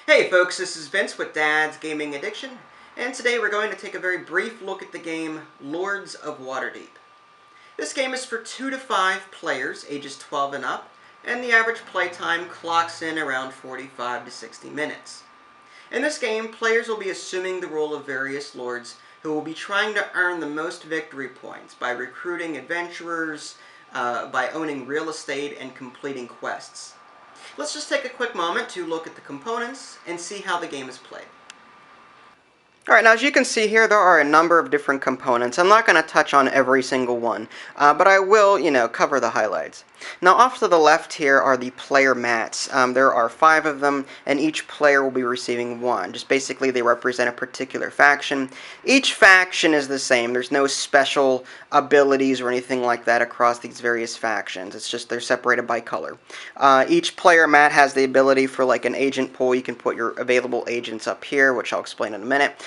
Hey folks, this is Vince with Dad's Gaming Addiction, and today we're going to take a very brief look at the game Lords of Waterdeep. This game is for 2 to 5 players, ages 12 and up, and the average playtime clocks in around 45 to 60 minutes. In this game, players will be assuming the role of various lords who will be trying to earn the most victory points by recruiting adventurers, by owning real estate, and completing quests. Let's just take a quick moment to look at the components and see how the game is played. Alright, now as you can see here, there are a number of different components. I'm not going to touch on every single one, but I will, cover the highlights. Now off to the left here are the player mats. There are 5 of them, and each player will be receiving 1. Just basically they represent a particular faction. Each faction is the same. There's no special abilities or anything like that across these various factions. It's just they're separated by color. Each player mat has the ability for like an agent pool. You can put your available agents up here, which I'll explain in a minute.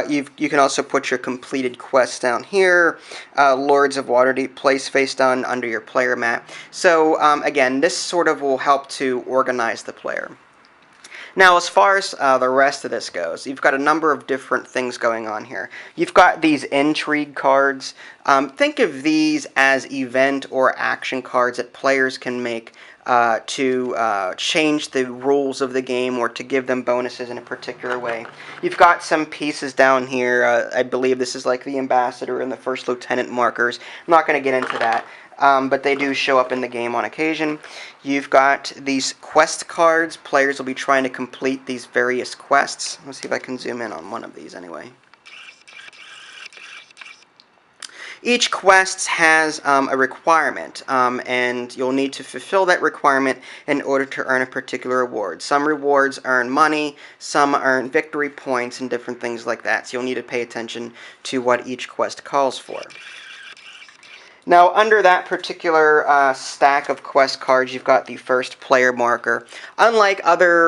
You can also put your completed quests down here. Lords of Waterdeep place face down under your player mat. So again, this sort of will help to organize the player. Now, as far as the rest of this goes, you've got a number of different things going on here. You've got these intrigue cards. Think of these as event or action cards that players can make to change the rules of the game or to give them bonuses in a particular way. You've got some pieces down here. I believe this is like the ambassador and the first lieutenant markers. I'm not going to get into that. But they do show up in the game on occasion. You've got these quest cards. Players will be trying to complete these various quests. Let's see if I can zoom in on one of these anyway. Each quest has a requirement, and you'll need to fulfill that requirement in order to earn a particular reward. Some rewards earn money, some earn victory points, and different things like that. So you'll need to pay attention to what each quest calls for. Now, under that particular stack of quest cards, you've got the first player marker. Unlike other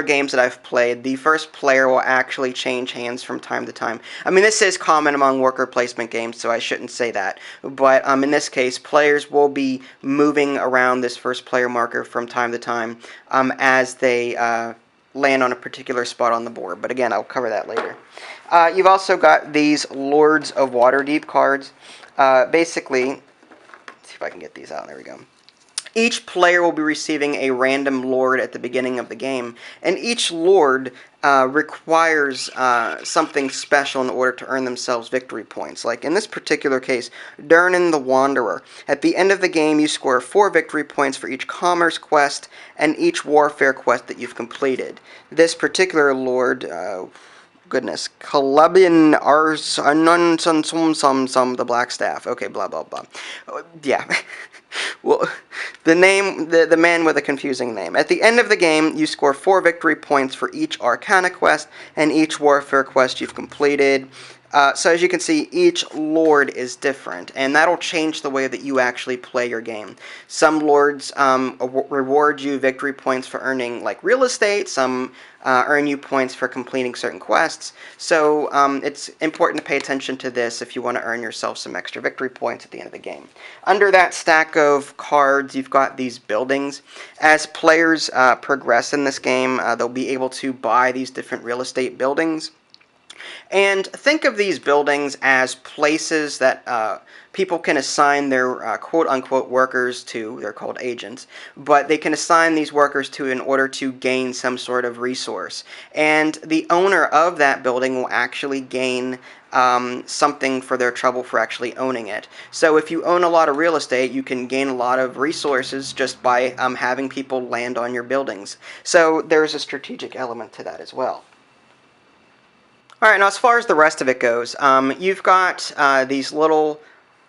games that I've played, the first player will actually change hands from time to time. I mean, this is common among worker placement games, so I shouldn't say that. But in this case, players will be moving around this first player marker from time to time as they land on a particular spot on the board. But again, I'll cover that later. You've also got these Lords of Waterdeep cards. Basically, let's see if I can get these out. There we go. Each player will be receiving a random lord at the beginning of the game, and each lord requires something special in order to earn themselves victory points. Like in this particular case, Durnan the Wanderer. At the end of the game, you score 4 victory points for each commerce quest and each warfare quest that you've completed. This particular lord, goodness, Kalabin Ars Anun Sum the Black Staff. Okay, blah blah blah. Yeah. Well, the man with a confusing name. At the end of the game, you score 4 victory points for each Arcana quest and each warfare quest you've completed. So as you can see, each lord is different, and that'll change the way that you actually play your game. Some lords reward you victory points for earning like real estate, some earn you points for completing certain quests. So it's important to pay attention to this if you want to earn yourself some extra victory points at the end of the game. Under that stack of cards, you've got these buildings. As players progress in this game, they'll be able to buy these different real estate buildings. And think of these buildings as places that people can assign their quote-unquote workers to. They're called agents. But they can assign these workers to in order to gain some sort of resource. And the owner of that building will actually gain something for their trouble for actually owning it. So if you own a lot of real estate, you can gain a lot of resources just by having people land on your buildings. So there's a strategic element to that as well. Alright, now as far as the rest of it goes, you've got these little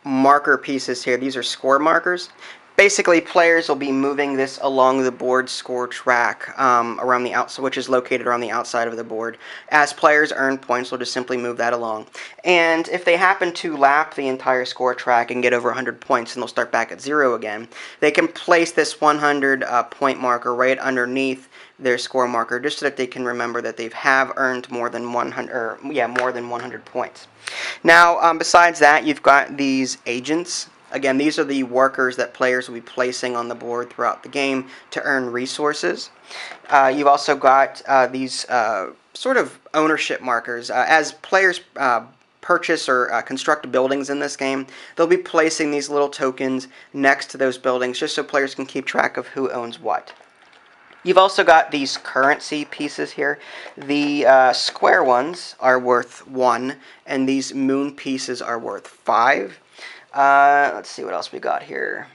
marker pieces here. These are score markers. Basically, players will be moving this along the board score track around the outside, which is located around the outside of the board. As players earn points, they'll just simply move that along. And if they happen to lap the entire score track and get over 100 points, and they'll start back at 0 again, they can place this 100 point marker right underneath their score marker, just so that they can remember that they have earned more than 100 points. Now, besides that, you've got these agents. Again, these are the workers that players will be placing on the board throughout the game to earn resources. You've also got these sort of ownership markers. As players purchase or construct buildings in this game, they'll be placing these little tokens next to those buildings just so players can keep track of who owns what. You've also got these currency pieces here. The square ones are worth 1, and these moon pieces are worth 5. Let's see what else we got here.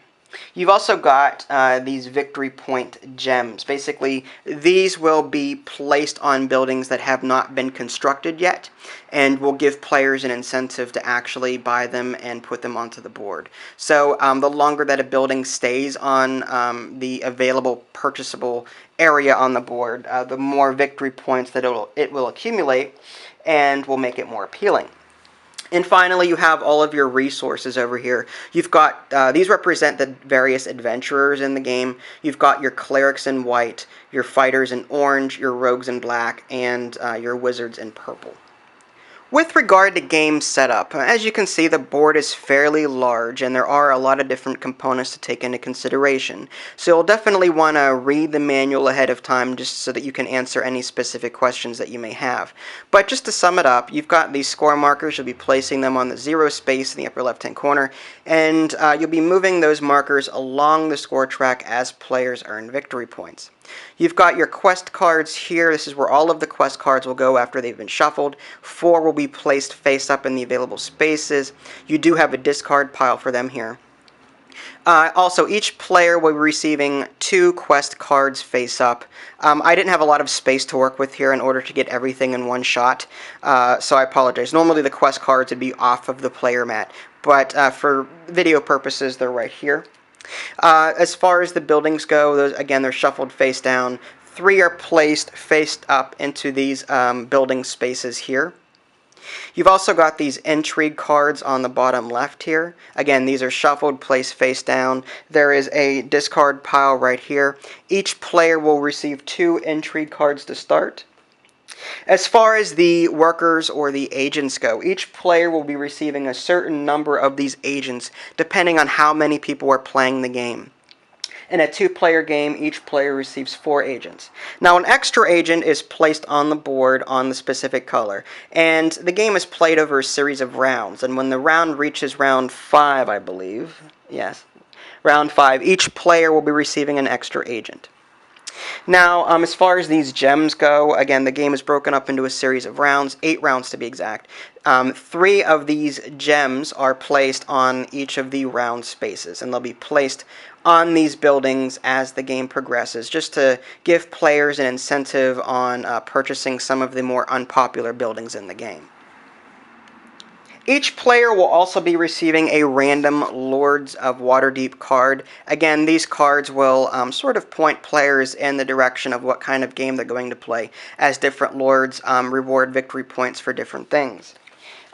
You've also got these victory point gems. Basically, these will be placed on buildings that have not been constructed yet and will give players an incentive to actually buy them and put them onto the board. So the longer that a building stays on the available purchasable area on the board, the more victory points that it will accumulate and will make it more appealing. And finally, you have all of your resources over here. You've got, these represent the various adventurers in the game. You've got your clerics in white, your fighters in orange, your rogues in black, and your wizards in purple. With regard to game setup, as you can see, the board is fairly large and there are a lot of different components to take into consideration. So you'll definitely want to read the manual ahead of time just so that you can answer any specific questions that you may have. But just to sum it up, you've got these score markers. You'll be placing them on the 0 space in the upper left-hand corner, and you'll be moving those markers along the score track as players earn victory points. You've got your quest cards here. This is where all of the quest cards will go after they've been shuffled. 4 will be placed face up in the available spaces. You do have a discard pile for them here. Also, each player will be receiving 2 quest cards face up. I didn't have a lot of space to work with here in order to get everything in one shot, so I apologize. Normally the quest cards would be off of the player mat, but for video purposes they're right here. As far as the buildings go, those, again, they're shuffled face down. 3 are placed face up into these building spaces here. You've also got these intrigue cards on the bottom left here. Again, these are shuffled, placed face down. There is a discard pile right here. Each player will receive 2 intrigue cards to start. As far as the workers or the agents go, each player will be receiving a certain number of these agents depending on how many people are playing the game. In a 2-player game, each player receives 4 agents. Now, an extra agent is placed on the board on the specific color, and the game is played over a series of rounds, and when the round reaches round 5, I believe, yes, round 5, each player will be receiving an extra agent. Now, as far as these gems go, again, the game is broken up into a series of rounds, 8 rounds to be exact. 3 of these gems are placed on each of the round spaces, and they'll be placed on these buildings as the game progresses, just to give players an incentive on purchasing some of the more unpopular buildings in the game. Each player will also be receiving a random Lords of Waterdeep card. Again, these cards will sort of point players in the direction of what kind of game they're going to play, as different Lords reward victory points for different things.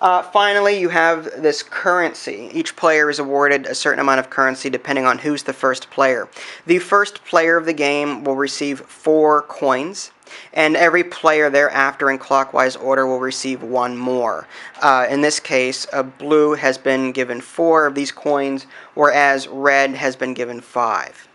Finally, you have this currency. Each player is awarded a certain amount of currency depending on who's the first player. The first player of the game will receive 4 coins, and every player thereafter in clockwise order will receive 1 more. In this case, blue has been given 4 of these coins, whereas red has been given 5.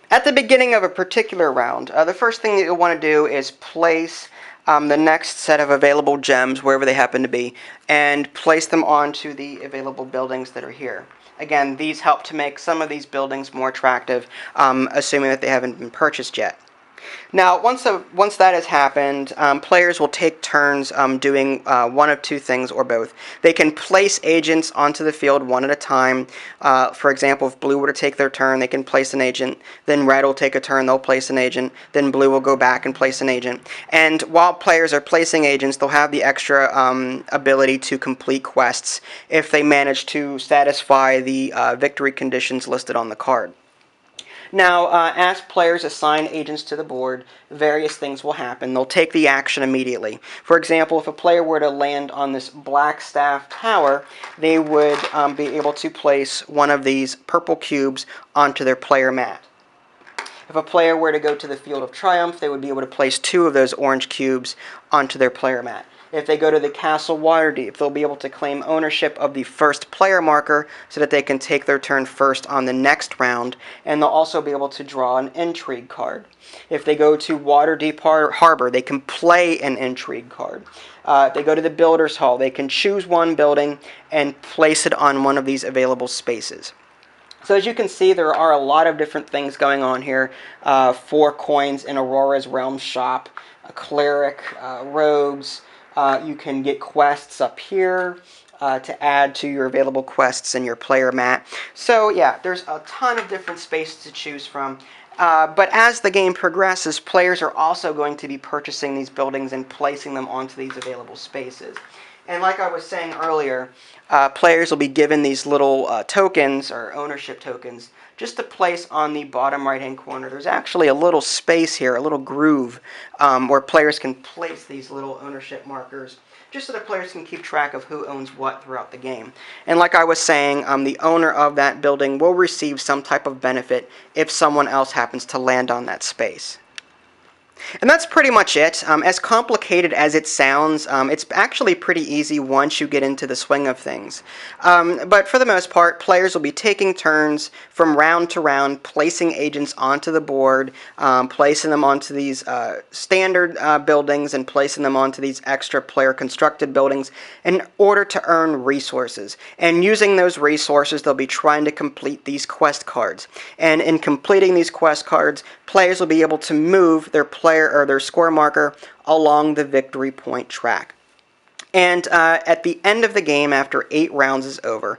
At the beginning of a particular round, the first thing that you'll want to do is place the next set of available gems, wherever they happen to be, and place them onto the available buildings that are here. Again, these help to make some of these buildings more attractive, assuming that they haven't been purchased yet. Now, once that has happened, players will take turns doing one of 2 things or both. They can place agents onto the field one at a time. For example, if blue were to take their turn, they can place an agent. Then red will take a turn, they'll place an agent. Then blue will go back and place an agent. And while players are placing agents, they'll have the extra ability to complete quests if they manage to satisfy the victory conditions listed on the card. Now, as players assign agents to the board, various things will happen. They'll take the action immediately. For example, if a player were to land on this black staff tower, they would be able to place one of these purple cubes onto their player mat. If a player were to go to the Field of Triumph, they would be able to place 2 of those orange cubes onto their player mat. If they go to the Castle Waterdeep, they'll be able to claim ownership of the first player marker so that they can take their turn first on the next round, and they'll also be able to draw an intrigue card. If they go to Waterdeep Harbor, they can play an intrigue card. If they go to the Builder's Hall, they can choose one building and place it on one of these available spaces. So as you can see, there are a lot of different things going on here. 4 coins in Aurora's Realm shop, a cleric, rogues. You can get quests up here to add to your available quests in your player mat. So yeah, there's a ton of different spaces to choose from. But as the game progresses, players are also going to be purchasing these buildings and placing them onto these available spaces. And like I was saying earlier, players will be given these little tokens, or ownership tokens, just to place on the bottom right-hand corner. There's actually a little space here, a little groove, where players can place these little ownership markers, just so that players can keep track of who owns what throughout the game. And like I was saying, the owner of that building will receive some type of benefit if someone else happens to land on that space. And that's pretty much it. As complicated as it sounds, it's actually pretty easy once you get into the swing of things. But for the most part, players will be taking turns from round to round, placing agents onto the board, placing them onto these standard buildings, and placing them onto these extra player constructed buildings in order to earn resources. And using those resources, they'll be trying to complete these quest cards. And in completing these quest cards, players will be able to move their player or their score marker along the victory point track. And at the end of the game, after 8 rounds is over,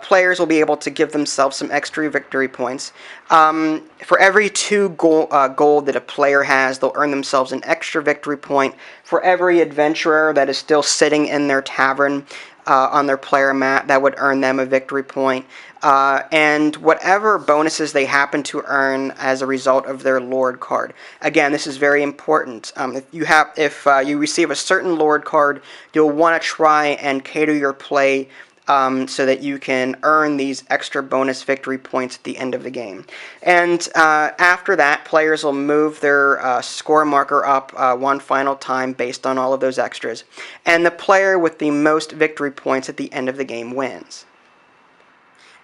players will be able to give themselves some extra victory points. For every 2 gold that a player has, they'll earn themselves an extra victory point. For every adventurer that is still sitting in their tavern on their player mat, that would earn them a victory point. And whatever bonuses they happen to earn as a result of their Lord card. Again, this is very important. If you receive a certain Lord card, you'll want to try and cater your play so that you can earn these extra bonus victory points at the end of the game. And after that, players will move their score marker up one final time based on all of those extras. And the player with the most victory points at the end of the game wins.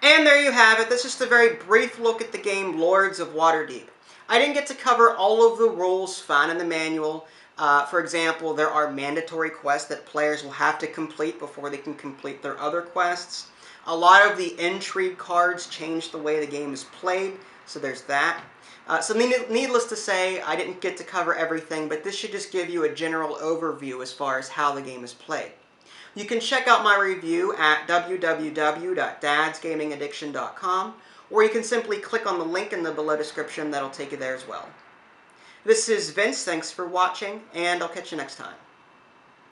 And there you have it. This is just a very brief look at the game Lords of Waterdeep. I didn't get to cover all of the rules found in the manual. For example, there are mandatory quests that players will have to complete before they can complete their other quests. A lot of the intrigue cards change the way the game is played, so there's that. So needless to say, I didn't get to cover everything, but this should just give you a general overview as far as how the game is played. You can check out my review at www.dadsgamingaddiction.com, or you can simply click on the link in the below description that'll take you there as well. This is Vince, thanks for watching, and I'll catch you next time.